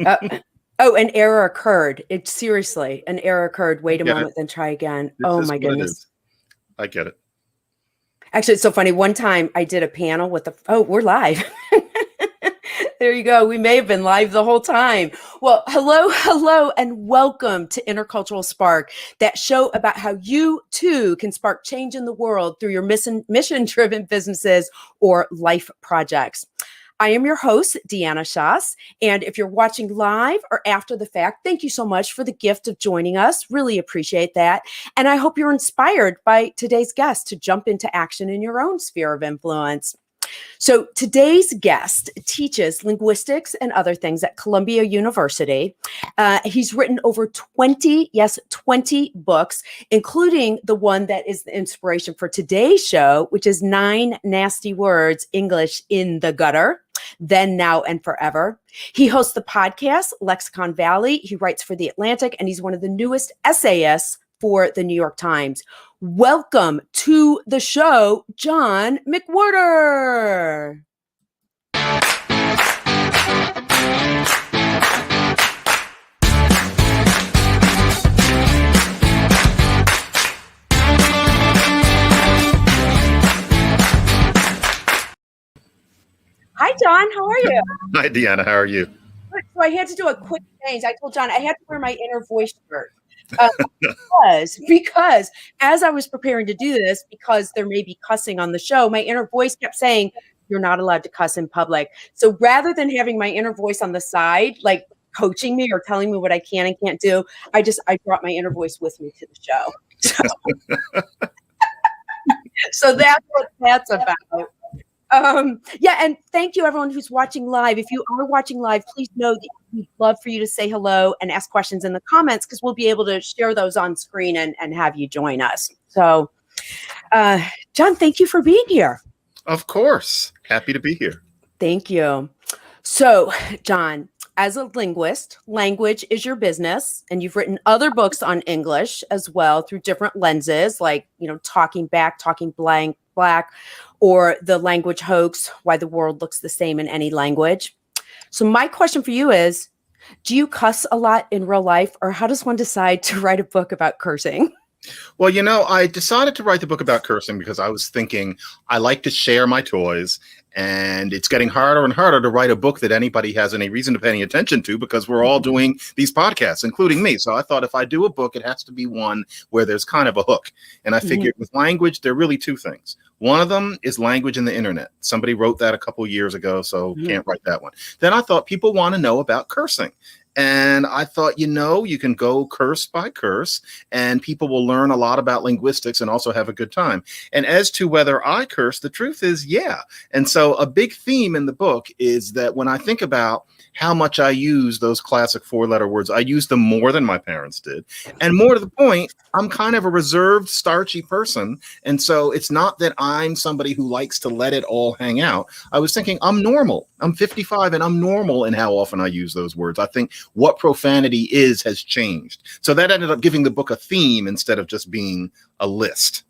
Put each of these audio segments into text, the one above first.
Uh, oh, an error occurred. Seriously, an error occurred. Wait a Get moment, it. then try again. This Oh is my what it goodness. is. I get it. Actually, it's so funny. One time I did a panel with we're live. There you go. We may have been live the whole time. Well, hello, and welcome to Intercultural Spark, that show about how you too can spark change in the world through your mission-driven businesses or life projects. I am your host, Deanna Schaas, and if you're watching live or after the fact, thank you so much for the gift of joining us. Really appreciate that. And I hope you're inspired by today's guest to jump into action in your own sphere of influence. So today's guest teaches linguistics and other things at Columbia University. He's written over 20 books, including the one that is the inspiration for today's show, which is 9 Nasty Words, English in the Gutter, Then, Now, and Forever. He hosts the podcast, Lexicon Valley. He writes for The Atlantic, and he's one of the newest essayists for the New York Times. Welcome to the show, John McWhorter. Hi, John. How are you? Hi, Deanna. How are you? So I had to do a quick change. I told John I had to wear my inner voice shirt. Because as I was preparing to do this, because there may be cussing on the show, my inner voice kept saying, you're not allowed to cuss in public. So rather than having my inner voice on the side, like coaching me or telling me what I can and can't do, I brought my inner voice with me to the show. So that's what that's about. And thank you everyone who's watching live. If you are watching live, please know that we'd love for you to say hello and ask questions in the comments, because we'll be able to share those on screen and have you join us. So, John, thank you for being here. Of course. Happy to be here. Thank you. So, John, as a linguist, language is your business, and you've written other books on English as well through different lenses, like, Talking Back, Talking Black, or The Language Hoax, Why the World Looks the Same in Any Language. So my question for you is, do you cuss a lot in real life, or how does one decide to write a book about cursing? Well, I decided to write the book about cursing because I was thinking I like to share my toys, and it's getting harder and harder to write a book that anybody has any reason to pay any attention to, because we're all doing these podcasts, including me. So I thought if I do a book, it has to be one where there's kind of a hook. And I figured with language, there are really two things. One of them is language and the internet. Somebody wrote that a couple years ago, so can't write that one. Then I thought people want to know about cursing. And I thought, you can go curse by curse, and people will learn a lot about linguistics and also have a good time. And as to whether I curse, the truth is, yeah. And so a big theme in the book is that when I think about how much I use those classic 4-letter words, I use them more than my parents did. And more to the point, I'm kind of a reserved, starchy person. And so it's not that I'm somebody who likes to let it all hang out. I was thinking I'm normal. I'm 55 and I'm normal in how often I use those words. I think what profanity has changed. So that ended up giving the book a theme instead of just being a list.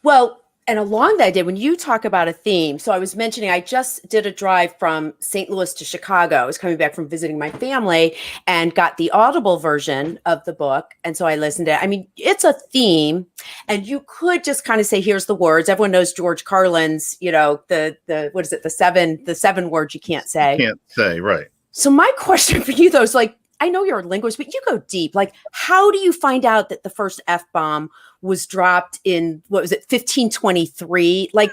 Well, and along that day, when you talk about a theme, so I was mentioning, I just did a drive from St. Louis to Chicago. I was coming back from visiting my family and got the Audible version of the book. And so I listened to it. I mean, it's a theme, and you could just kind of say, here's the words. Everyone knows George Carlin's, what is it? The seven words you can't say. Can't say, right. So my question for you though is, like, I know you're a linguist, but you go deep. Like, how do you find out that the first F-bomb was dropped in, 1523? Like,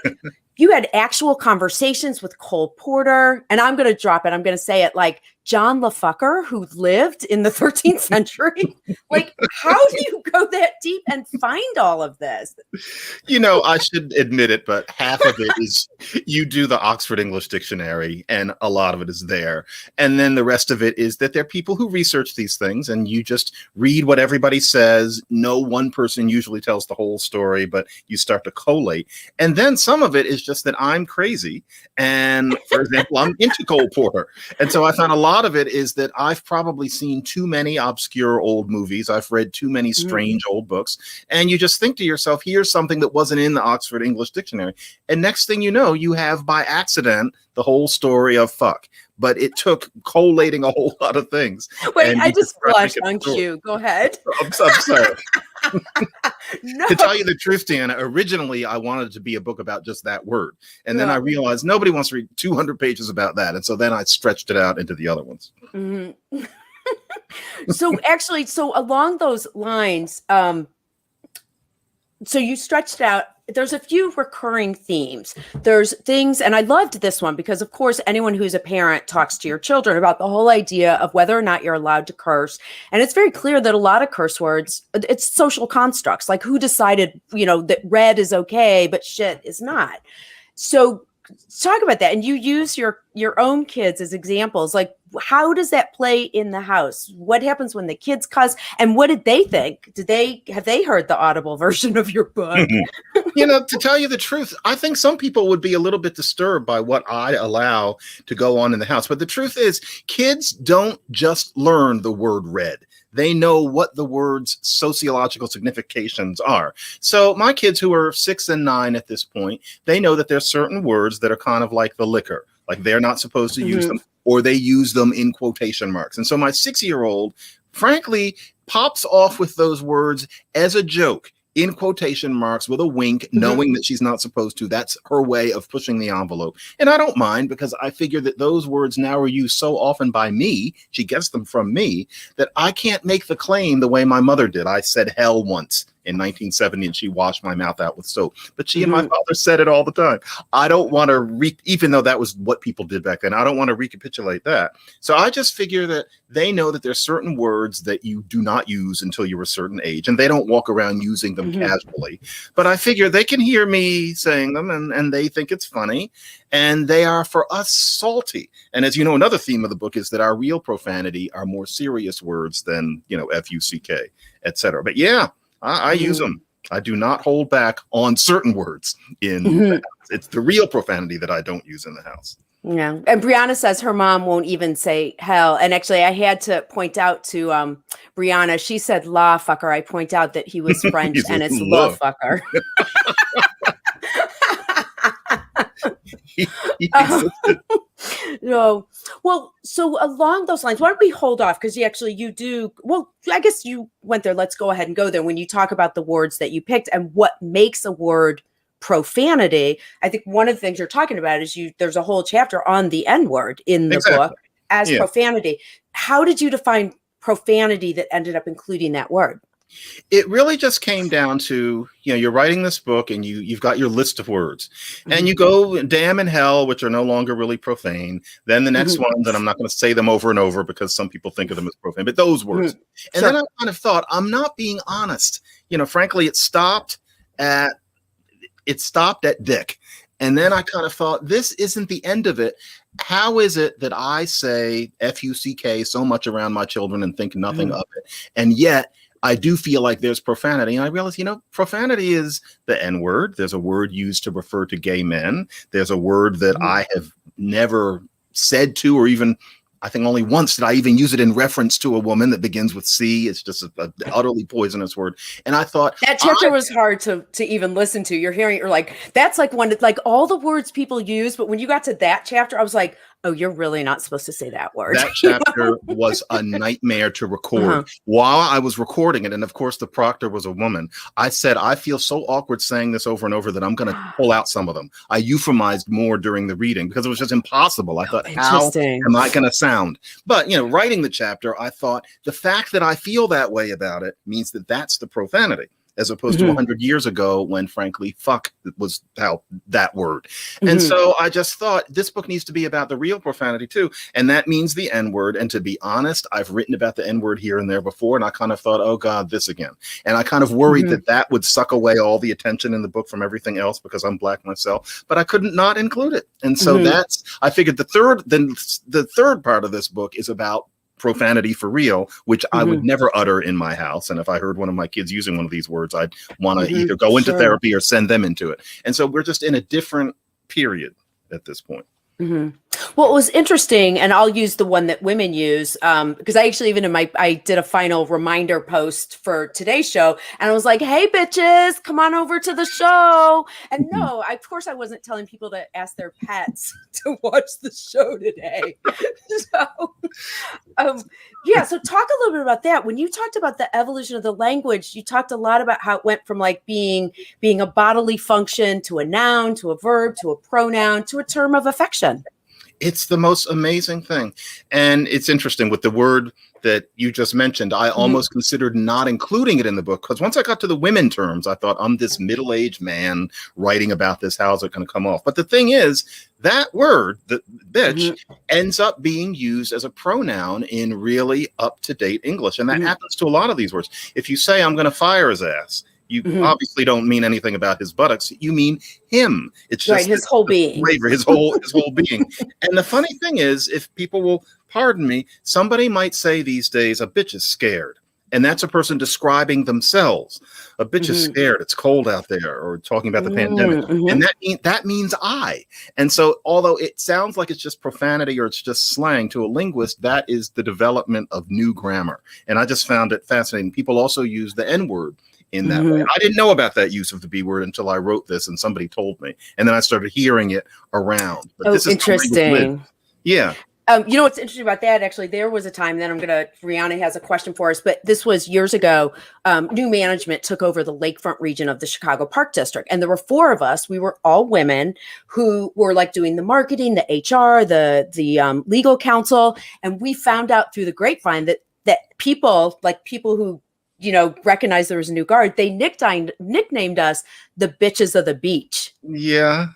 you had actual conversations with Cole Porter, and I'm going to drop it. I'm going to say it like John LaFucker, who lived in the 13th century. Like, how do you go that deep and find all of this? I should admit it, but half of it is you do the Oxford English Dictionary, and a lot of it is there. And then the rest of it is that there are people who research these things, and you just read what everybody says. No one person usually tells the whole story, but you start to collate. And then some of it is just that I'm crazy. And for example, I'm into Cole Porter. And so I found a lot of it is that I've probably seen too many obscure old movies. I've read too many strange old books. And you just think to yourself, here's something that wasn't in the Oxford English Dictionary. And next thing you know, you have by accident the whole story of fuck. but it took collating a whole lot of things. Wait, And I you just try to make blushed it on short. cue. Go ahead. I'm sorry. No. To tell you the truth, Deanna, originally I wanted it to be a book about just that word. And then Yeah. I realized nobody wants to read 200 pages about that. And so then I stretched it out into the other ones. Mm-hmm. So actually, so along those lines, so you stretched out, there's a few recurring themes. There's things, and I loved this one because, of course, anyone who's a parent talks to your children about the whole idea of whether or not you're allowed to curse. And it's very clear that a lot of curse words, it's social constructs, like who decided, that red is okay, but shit is not. So talk about that. And you use your own kids as examples. Like, how does that play in the house? What happens when the kids cuss? And what did they think? Have they heard the audible version of your book? To tell you the truth, I think some people would be a little bit disturbed by what I allow to go on in the house. But the truth is, kids don't just learn the word red. They know what the word's sociological significations are. So my kids, who are 6 and 9 at this point, they know that there's certain words that are kind of like the liquor, like they're not supposed to use them, or they use them in quotation marks. And so my 6-year-old, frankly, pops off with those words as a joke, in quotation marks, with a wink, knowing that she's not supposed to. That's her way of pushing the envelope. And I don't mind, because I figure that those words now are used so often by me, she gets them from me, that I can't make the claim the way my mother did. I said hell once in 1970, and she washed my mouth out with soap. But she and my father said it all the time. I don't want to, even though that was what people did back then, I don't want to recapitulate that. So I just figure that they know that there's certain words that you do not use until you're a certain age, and they don't walk around using them casually. But I figure they can hear me saying them, and they think it's funny, and they are, for us, salty. And as you know, another theme of the book is that our real profanity are more serious words than, F-U-C-K, etc. But yeah, I use them. I do not hold back on certain words in the house. It's the real profanity that I don't use in the house. Yeah. And Brianna says her mom won't even say hell. And actually, I had to point out to Brianna, she said la fucker. I point out that he was French and it's la fucker. No. Well, so along those lines, why don't we hold off? Because you do. Well, I guess you went there. Let's go ahead and go there. When you talk about the words that you picked and what makes a word profanity, I think one of the things you're talking about is there's a whole chapter on the N word in the book as profanity. How did you define profanity that ended up including that word? It really just came down to, you're writing this book and you've got your list of words, and you go damn and hell, which are no longer really profane. Then the next one, that I'm not going to say them over and over because some people think of them as profane, but those words. And then I kind of thought, I'm not being honest. Frankly, it stopped at dick. And then I kind of thought, this isn't the end of it. How is it that I say F-U-C-K so much around my children and think nothing of it? And yet I do feel like there's profanity. And I realize, profanity is the N word. There's a word used to refer to gay men. There's a word that I have never said to, or even, I think only once did I even use it in reference to a woman that begins with C. It's just an utterly poisonous word. And I thought that chapter was hard to even listen to. You're hearing, you're like, that's like all the words people use. But when you got to that chapter, I was like, oh, you're really not supposed to say that word. That chapter was a nightmare to record. While I was recording it, and of course the proctor was a woman, I said, I feel so awkward saying this over and over that I'm going to pull out some of them. I euphemized more during the reading because it was just impossible. I thought, how am I going to sound? But, writing the chapter, I thought the fact that I feel that way about it means that that's the profanity, as opposed to 100 years ago when, frankly, fuck was how that word. And so I just thought this book needs to be about the real profanity too. And that means the N word. And to be honest, I've written about the N word here and there before. And I kind of thought, oh God, this again. And I kind of worried that would suck away all the attention in the book from everything else because I'm Black myself, but I couldn't not include it. And so I figured the third part of this book is about profanity for real, which I would never utter in my house. And if I heard one of my kids using one of these words, I'd want to either go into therapy or send them into it. And so we're just in a different period at this point. Well, it was interesting, and I'll use the one that women use because I actually I did a final reminder post for today's show, and I was like, "Hey, bitches, come on over to the show." And Mhm. no, of course, I wasn't telling people to ask their pets to watch the show today. So, um, yeah. So, talk a little bit about that. When you talked about the evolution of the language, you talked a lot about how it went from like being a bodily function to a noun to a verb to a pronoun to a term of affection. It's the most amazing thing. And it's interesting with the word that you just mentioned. I almost considered not including it in the book because once I got to the women terms, I thought, I'm this middle-aged man writing about this. How's it going to come off? But the thing is, that word, the bitch, ends up being used as a pronoun in really up-to-date English. And that happens to a lot of these words. If you say, I'm going to fire his ass, you obviously don't mean anything about his buttocks. You mean him. It's just right, his whole being. Flavor, his whole being. And the funny thing is, if people will pardon me, somebody might say these days, a bitch is scared. And that's a person describing themselves. A bitch is scared. It's cold out there, or talking about the pandemic. And that means I. And so, although it sounds like it's just profanity or it's just slang to a linguist, that is the development of new grammar. And I just found it fascinating. People also use the N-word in that way. I didn't know about that use of the B word until I wrote this and somebody told me. And then I started hearing it around. But this is interesting. Yeah. You know what's interesting about that? Actually, there was a time. Then Rihanna has a question for us, but this was years ago. New management took over the lakefront region of the Chicago Park District, and there were 4 of us. We were all women who were like doing the marketing, the HR, the legal counsel, and we found out through the grapevine that people who recognized there was a new guard, they nicknamed us the bitches of the beach. Yeah.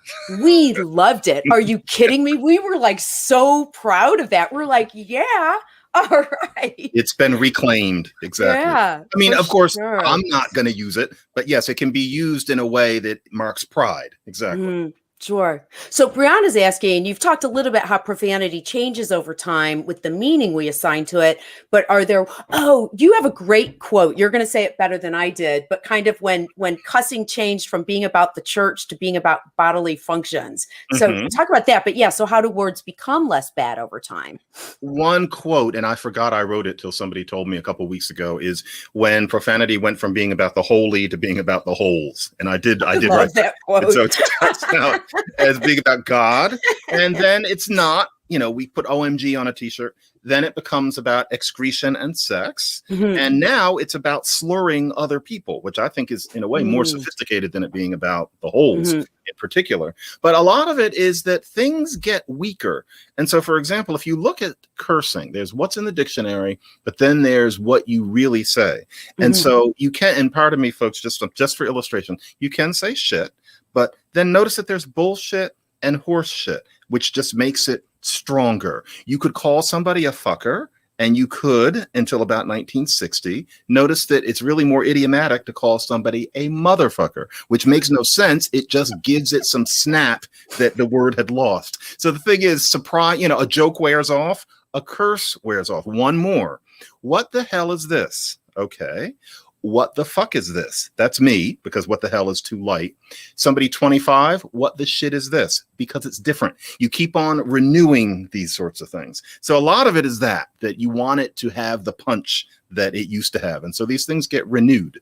We loved it. Are you kidding me? We were like so proud of that. We're like, yeah, all right. It's been reclaimed. Exactly. Yeah, I mean, of course, sure. I'm not going to use it, but yes, it can be used in a way that marks pride. Exactly. Sure. So Brianna's asking, you've talked a little bit how profanity changes over time with the meaning we assign to it, but you have a great quote. You're going to say it better than I did, but kind of when cussing changed from being about the church to being about bodily functions. So talk about that. But yeah, so how do words become less bad over time? One quote, and I forgot I wrote it till somebody told me a couple of weeks ago, is when profanity went from being about the holy to being about the holes. And I did write that quote. And so it starts out as being about God, and then it's not, we put OMG on a t-shirt, then it becomes about excretion and sex, and now it's about slurring other people, which I think is in a way more sophisticated than it being about the holes in particular. But a lot of it is that things get weaker. And so, for example, if you look at cursing, there's what's in the dictionary, but then there's what you really say. And so you can, and pardon me, folks, just for illustration, you can say shit, but then notice that there's bullshit and horse shit, which just makes it stronger. You could call somebody a fucker, and you could, until about 1960, notice that it's really more idiomatic to call somebody a motherfucker, which makes no sense. It just gives it some snap that the word had lost. So the thing is, surprise, a joke wears off, a curse wears off. One more. What the hell is this? Okay. What the fuck is this? That's me, because what the hell is too light. Somebody 25, what the shit is this? Because it's different. You keep on renewing these sorts of things. So a lot of it is that you want it to have the punch that it used to have. And so these things get renewed.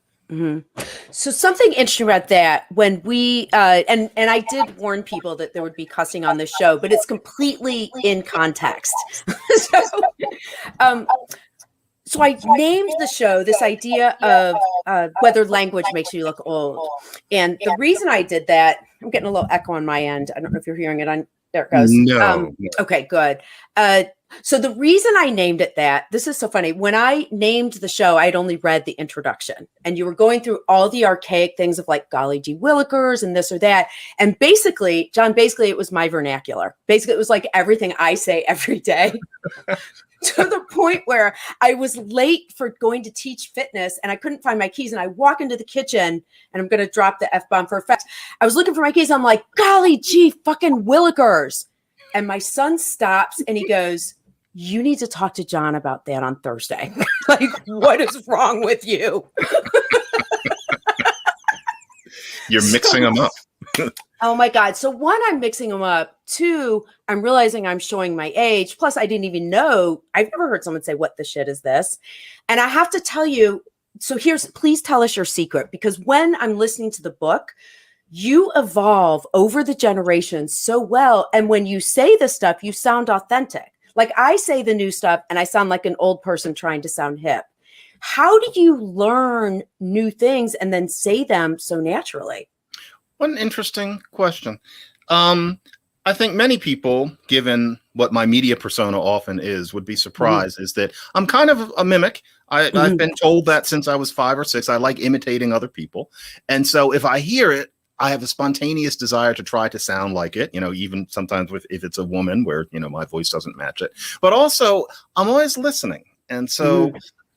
So something interesting about that, when we and I did warn people that there would be cussing on this show, but it's completely in context. So I named the show this idea of whether language makes you look old. And the reason I did that, I'm getting a little echo on my end. I don't know if you're hearing it. There it goes. No. Okay, good. So the reason I named it that, this is so funny. When I named the show, I'd only read the introduction. And you were going through all the archaic things of like golly gee willikers and this or that. And basically, John, it was my vernacular. Basically, it was like everything I say every day. To the point where I was late for going to teach fitness and I couldn't find my keys. And I walk into the kitchen and I'm going to drop the F-bomb for effect. I was looking for my keys. I'm like, golly gee, fucking willikers. And my son stops and he goes, you need to talk to John about that on Thursday. Like, what is wrong with you? You're mixing them up. Oh my God. So one, I'm mixing them up. Two, I'm realizing I'm showing my age. Plus, I didn't even know. I've never heard someone say, "What the shit is this?" And I have to tell you, so please tell us your secret, because when I'm listening to the book, you evolve over the generations so well. And when you say the stuff, you sound authentic. Like I say the new stuff and I sound like an old person trying to sound hip. How do you learn new things and then say them so naturally? What an interesting question. I think many people, given what my media persona often is, would be surprised is that I'm kind of a mimic. I've been told that since I was 5 or 6. I like imitating other people. And so if I hear it, I have a spontaneous desire to try to sound like it, even sometimes if it's a woman where, my voice doesn't match it. But also, I'm always listening. And so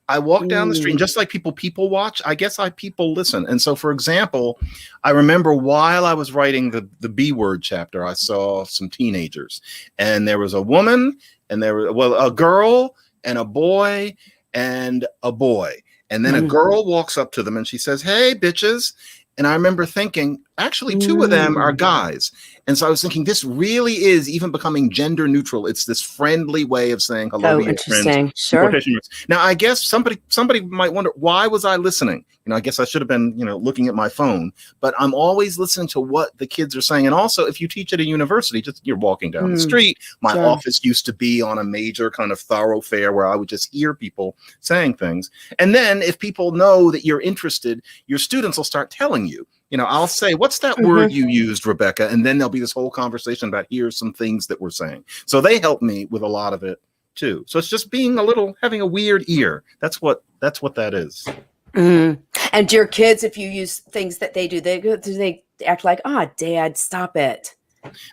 I walk down the street, and just like people watch, I guess people listen. And so, for example, I remember while I was writing the B word chapter, I saw some teenagers, and there was a woman, and there was a girl and a boy and a boy. And then a girl walks up to them and she says, "Hey, bitches." And I remember thinking, actually, 2 of them are guys. And so I was thinking, this really is even becoming gender neutral. It's this friendly way of saying hello to your friends. Sure. Now, I guess somebody might wonder, why was I listening? I guess I should have been, looking at my phone. But I'm always listening to what the kids are saying. And also, if you teach at a university, just you're walking down the street. My office used to be on a major kind of thoroughfare where I would just hear people saying things. And then if people know that you're interested, your students will start telling you. I'll say, "What's that word you used, Rebecca?" And then there'll be this whole conversation about, here's some things that we're saying. So they help me with a lot of it too. So it's just having a weird ear. That's what that is. And your kids, if you use things that they do they act like, "Oh, Dad, stop it"?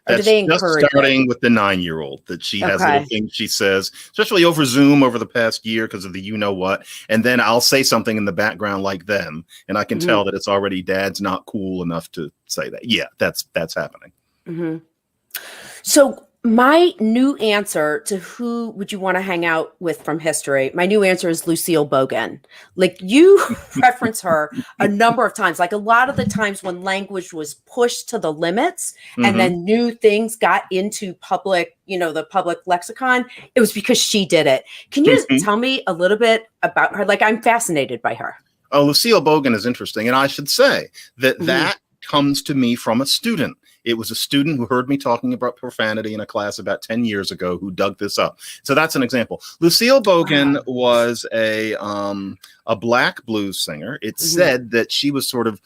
Or do they encourage just starting with the 9-year-old, that she has little things she says, especially over Zoom over the past year because of the what. And then I'll say something in the background like them, and I can tell that it's already Dad's not cool enough to say that. Yeah, that's happening. So my new answer to who would you want to hang out with from history, my new answer is Lucille Bogan. Like, you reference her a number of times, like a lot of the times when language was pushed to the limits and then new things got into public, the public lexicon, it was because she did it. Can you just tell me a little bit about her? Like, I'm fascinated by her. Oh, Lucille Bogan is interesting. And I should say that comes to me from a student. It was a student who heard me talking about profanity in a class about 10 years ago who dug this up. So that's an example. Lucille Bogan was a Black blues singer. It's said that she was sort of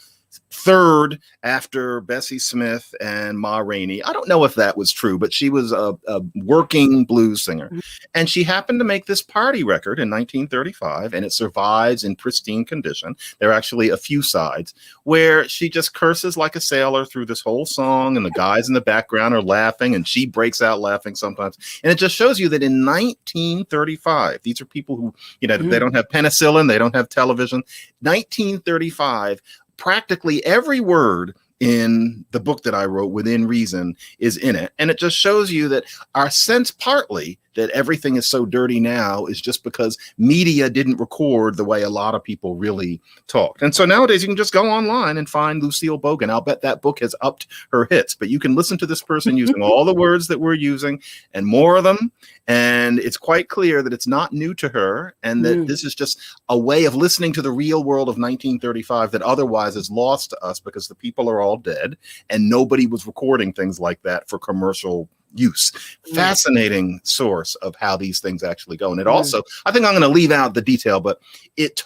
third after Bessie Smith and Ma Rainey. I don't know if that was true, but she was a working blues singer. And she happened to make this party record in 1935, and it survives in pristine condition. There are actually a few sides where she just curses like a sailor through this whole song, and the guys in the background are laughing, and she breaks out laughing sometimes. And it just shows you that in 1935, these are people who, they don't have penicillin, they don't have television. 1935, practically every word in the book that I wrote, Within Reason, is in it. And it just shows you that our sense partly that everything is so dirty now is just because media didn't record the way a lot of people really talked. And so nowadays you can just go online and find Lucille Bogan. I'll bet that book has upped her hits, but you can listen to this person using all the words that we're using and more of them. And it's quite clear that it's not new to her, and that this is just a way of listening to the real world of 1935 that otherwise is lost to us because the people are all dead and nobody was recording things like that for commercial use. Fascinating source of how these things actually go. And it also, I think I'm going to leave out the detail, but it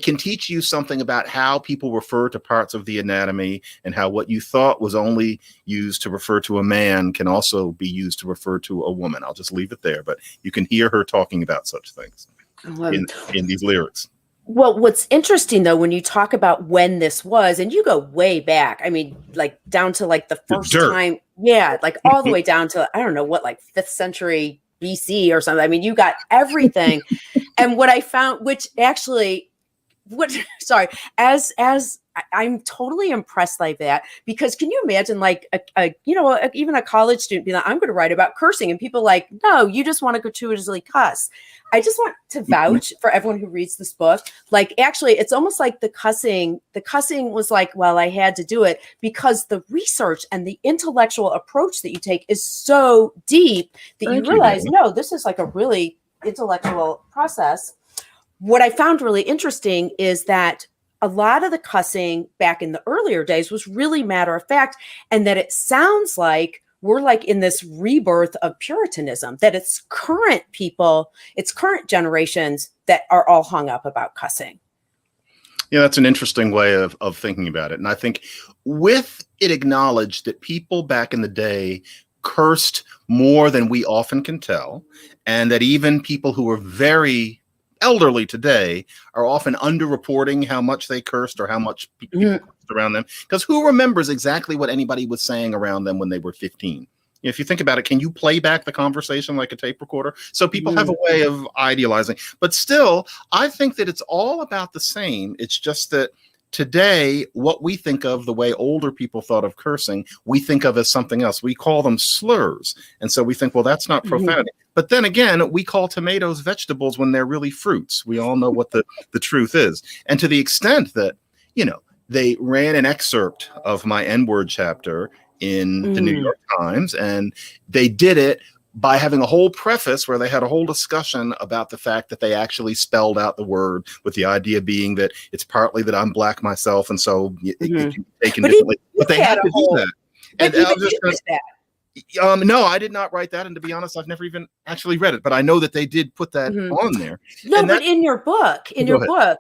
can teach you something about how people refer to parts of the anatomy, and how what you thought was only used to refer to a man can also be used to refer to a woman. I'll just leave it there, but you can hear her talking about such things in these lyrics. Well, what's interesting, though, when you talk about when this was, and you go way back, I mean, like down to like the first time, like all the way down to, I don't know what, like 5th century BC or something. I mean, you got everything. And what I found, which actually what sorry, I'm totally impressed like that, because can you imagine like even a college student being like, I'm going to write about cursing, and people like, no, you just want to gratuitously cuss. I just want to vouch for everyone who reads this book. Like, actually, it's almost like the cussing was like, well, I had to do it because the research and the intellectual approach that you take is so deep that you realize, no, this is like a really intellectual process. What I found really interesting is that a lot of the cussing back in the earlier days was really matter of fact, and that it sounds like we're like in this rebirth of Puritanism, that it's current people, it's current generations that are all hung up about cussing. Yeah, that's an interesting way of thinking about it. And I think with it acknowledged that people back in the day cursed more than we often can tell, and that even people who are very elderly today are often underreporting how much they cursed or how much people cursed around them. Because who remembers exactly what anybody was saying around them when they were 15? If you think about it, can you play back the conversation like a tape recorder? So people have a way of idealizing. But still, I think that it's all about the same. It's just that today, what we think of the way older people thought of cursing, we think of as something else. We call them slurs. And so we think, well, that's not profanity. But then again, we call tomatoes vegetables when they're really fruits. We all know what the truth is. And to the extent that, they ran an excerpt of my N-word chapter in the New York Times, and they did it by having a whole preface where they had a whole discussion about the fact that they actually spelled out the word, with the idea being that it's partly that I'm Black myself, and so it can be taken differently. But they had to do that. And I was just no, I did not write that. And to be honest, I've never even actually read it, but I know that they did put that on there. No, but in your book,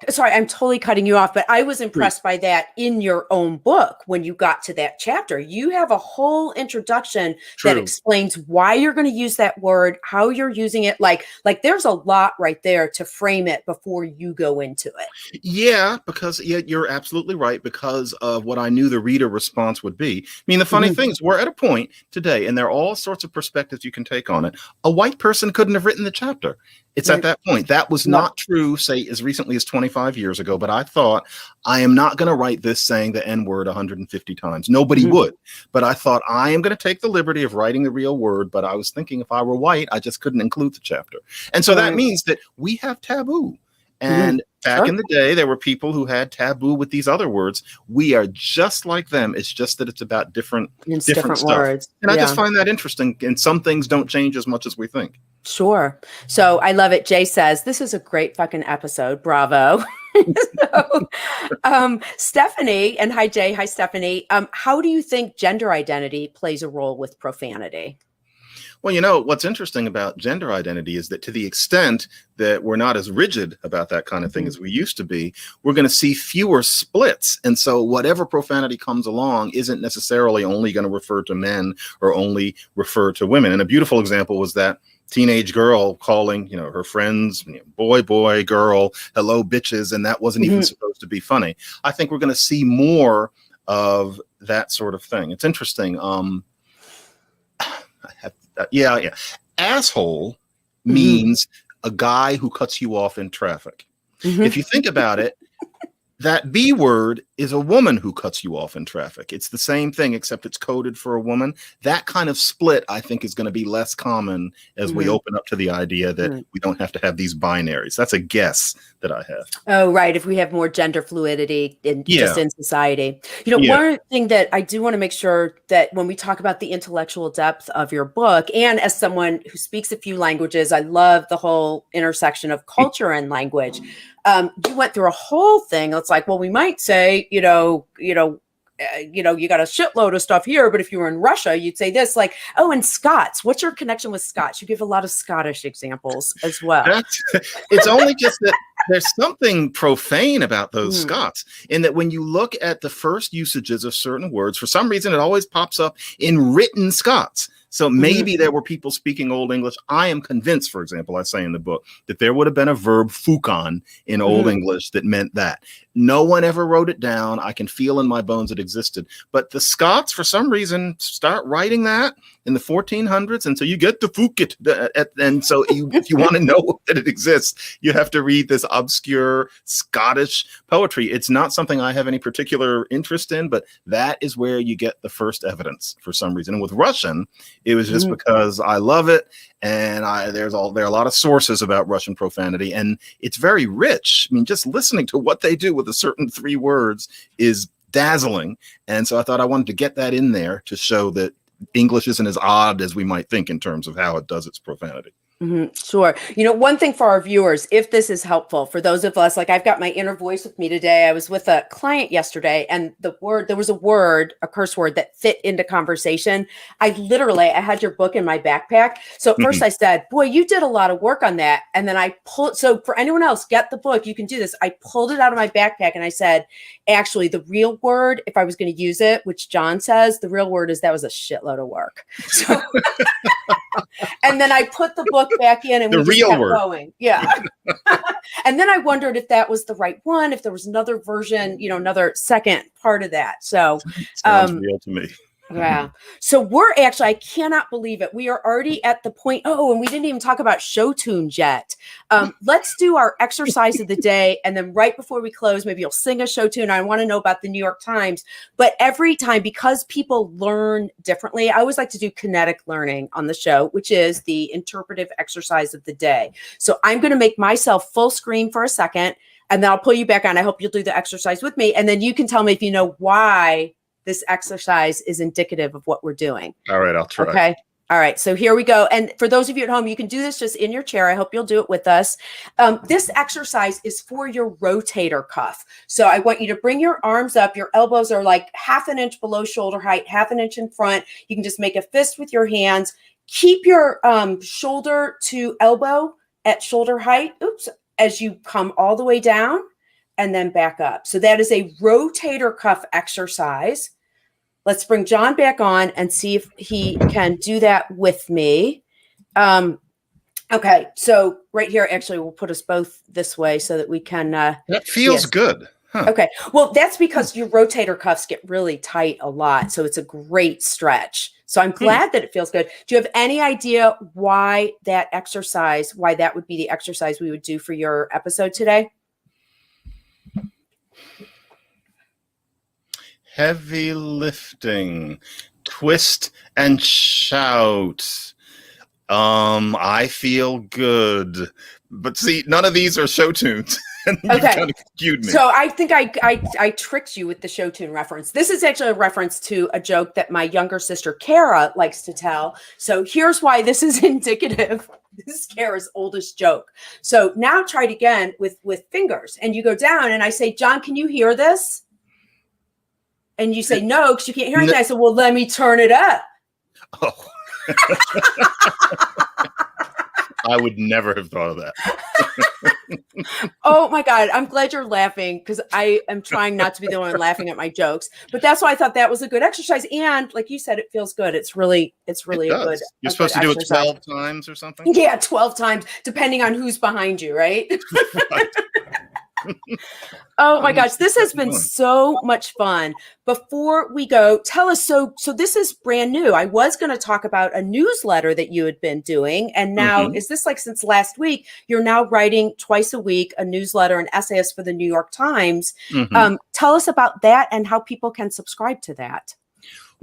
sorry, I'm totally cutting you off, but I was impressed by that in your own book. When you got to that chapter, you have a whole introduction that explains why you're going to use that word, how you're using it. Like there's a lot right there to frame it before you go into it. Yeah, because you're absolutely right, because of what I knew the reader response would be. I mean, the funny thing is, we're at a point today, and there are all sorts of perspectives you can take on it. A white person couldn't have written the chapter. It's at that point. That was not true, say, as recently as 25 years ago. But I thought, I am not going to write this saying the N-word 150 times. Nobody would. But I thought, I am going to take the liberty of writing the real word. But I was thinking, if I were white, I just couldn't include the chapter. And so that means that we have taboo. And back in the day, there were people who had taboo with these other words. We are just like them. It's just that it's about different stuff. Words. And I just find that interesting. And some things don't change as much as we think. Sure. So I love it. Jay says, this is a great fucking episode. Bravo. Stephanie, and hi, Jay. Hi, Stephanie. How do you think gender identity plays a role with profanity? Well, what's interesting about gender identity is that to the extent that we're not as rigid about that kind of thing as we used to be, we're going to see fewer splits. And so whatever profanity comes along isn't necessarily only going to refer to men or only refer to women. And a beautiful example was that teenage girl calling, her friends, boy, girl, hello, bitches. And that wasn't even supposed to be funny. I think we're going to see more of that sort of thing. It's interesting. Asshole means a guy who cuts you off in traffic. If you think about it, that B word is a woman who cuts you off in traffic. It's the same thing, except it's coded for a woman. That kind of split, I think, is going to be less common as we open up to the idea that we don't have to have these binaries. That's a guess that I have. Oh, right. If we have more gender fluidity just in society. One thing that I do want to make sure that when we talk about the intellectual depth of your book, and as someone who speaks a few languages, I love the whole intersection of culture and language. You went through a whole thing. It's like, well, we might say, you got a shitload of stuff here, but if you were in Russia, you'd say this, like, oh, and Scots. What's your connection with Scots? You give a lot of Scottish examples as well. It's only just that there's something profane about those Scots, in that when you look at the first usages of certain words, for some reason, it always pops up in written Scots. So maybe there were people speaking Old English. I am convinced, for example, I say in the book, that there would have been a verb fukon in Old English that meant that. No one ever wrote it down. I can feel in my bones it existed. But the Scots, for some reason, start writing that in the 1400s. And so you get the fukit. And so if you want to know that it exists, you have to read this obscure Scottish poetry. It's not something I have any particular interest in, but that is where you get the first evidence for some reason. And with Russian, it was just because I love it. And there are a lot of sources about Russian profanity, and it's very rich. I mean, just listening to what they do with a certain 3 words is dazzling. And so I thought I wanted to get that in there to show that English isn't as odd as we might think in terms of how it does its profanity. Sure. One thing for our viewers, if this is helpful for those of us, like I've got my inner voice with me today. I was with a client yesterday, and there was a curse word that fit into conversation. I had your book in my backpack. So at first I said, boy, you did a lot of work on that. And then so for anyone else, get the book, you can do this. I pulled it out of my backpack and I said, actually, the real word, if I was going to use it, which John says, the real word is that was a shitload of work. So, and then I put the book back in, and the we just real kept word going. Yeah. And then I wondered if that was the right one, if there was another version, another second part of that. So sounds real to me. Yeah. So I cannot believe it. We are already at the point. Oh, and we didn't even talk about show tunes yet. Let's do our exercise of the day. And then right before we close, maybe you'll sing a show tune. I want to know about the New York Times. But every time, because people learn differently, I always like to do kinetic learning on the show, which is the interpretive exercise of the day. So I'm going to make myself full screen for a second, and then I'll pull you back on. I hope you'll do the exercise with me. And then you can tell me if you know why this exercise is indicative of what we're doing. All right, I'll try. Okay. All right. So here we go. And for those of you at home, you can do this just in your chair. I hope you'll do it with us. This exercise is for your rotator cuff. So I want you to bring your arms up. Your elbows are like 1/2 inch below shoulder height, 1/2 inch in front. You can just make a fist with your hands. Keep your shoulder to elbow at shoulder height. Oops. As you come all the way down and then back up. So that is a rotator cuff exercise. Let's bring John back on and see if he can do that with me. Okay, so right here, actually, we'll put us both this way so that we can. That feels good. Huh. Okay, well, that's because your rotator cuffs get really tight a lot. So it's a great stretch. So I'm glad that it feels good. Do you have any idea why that would be the exercise we would do for your episode today? Heavy lifting, twist and shout. I feel good. But see, none of these are show tunes. And you kind of cued me. So I think I tricked you with the show tune reference. This is actually a reference to a joke that my younger sister, Kara, likes to tell. So here's why this is indicative. This is Kara's oldest joke. So now try it again with fingers. And you go down and I say, John, can you hear this? And you say, no, because you can't hear anything. I said, well, let me turn it up. Oh. I would never have thought of that. Oh my God. I'm glad you're laughing because I am trying not to be the one laughing at my jokes. But that's why I thought that was a good exercise. And like you said, it feels good. It's really a good. You're supposed to do it 12 times or something? Yeah, 12 times, depending on who's behind you, right? Right. Oh my gosh, this has been so much fun. Before we go, tell us, so this is brand new. I was going to talk about a newsletter that you had been doing. And now, is this like since last week, you're now writing twice a week, a newsletter, an essayist for the New York Times. Tell us about that and how people can subscribe to that.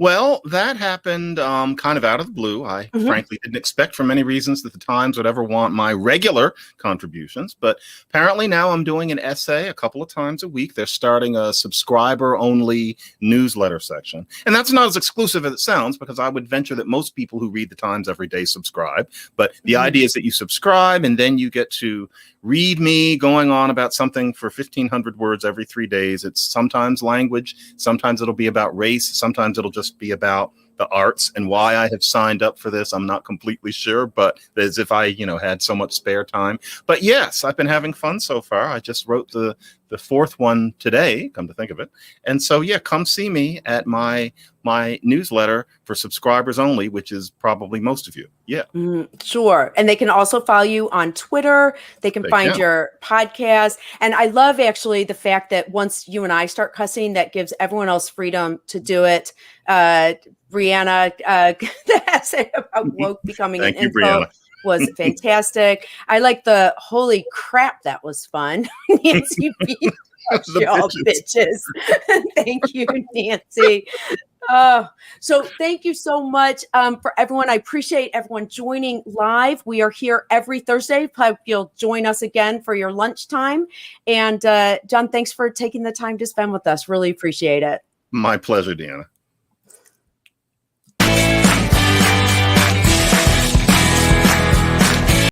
Well, that happened kind of out of the blue. I frankly didn't expect for many reasons that the Times would ever want my regular contributions. But apparently now I'm doing an essay a couple of times a week. They're starting a subscriber-only newsletter section. And that's not as exclusive as it sounds, because I would venture that most people who read the Times every day subscribe. But the idea is that you subscribe and then you get to read me going on about something for 1,500 words every 3 days. It's sometimes language, sometimes it'll be about race, sometimes it'll just be about the arts. And why I have signed up for this, I'm not completely sure, but as if I, had so much spare time. But yes, I've been having fun so far. I just wrote the fourth one today, come to think of it. And so, yeah, come see me at my my newsletter for subscribers only, which is probably most of you. Yeah. Sure. And they can also follow you on Twitter. They can find your podcast. And I love actually the fact that once you and I start cussing, that gives everyone else freedom to do it. Brianna, the essay about woke becoming Thank an you, insult Brianna. was fantastic. I like the holy crap, that was fun. Nancy beat y'all bitches. Thank you, Nancy. So thank you so much for everyone. I appreciate everyone joining live. We are here every Thursday. Hope you'll join us again for your lunchtime. And John, thanks for taking the time to spend with us. Really appreciate it. My pleasure, Deanna.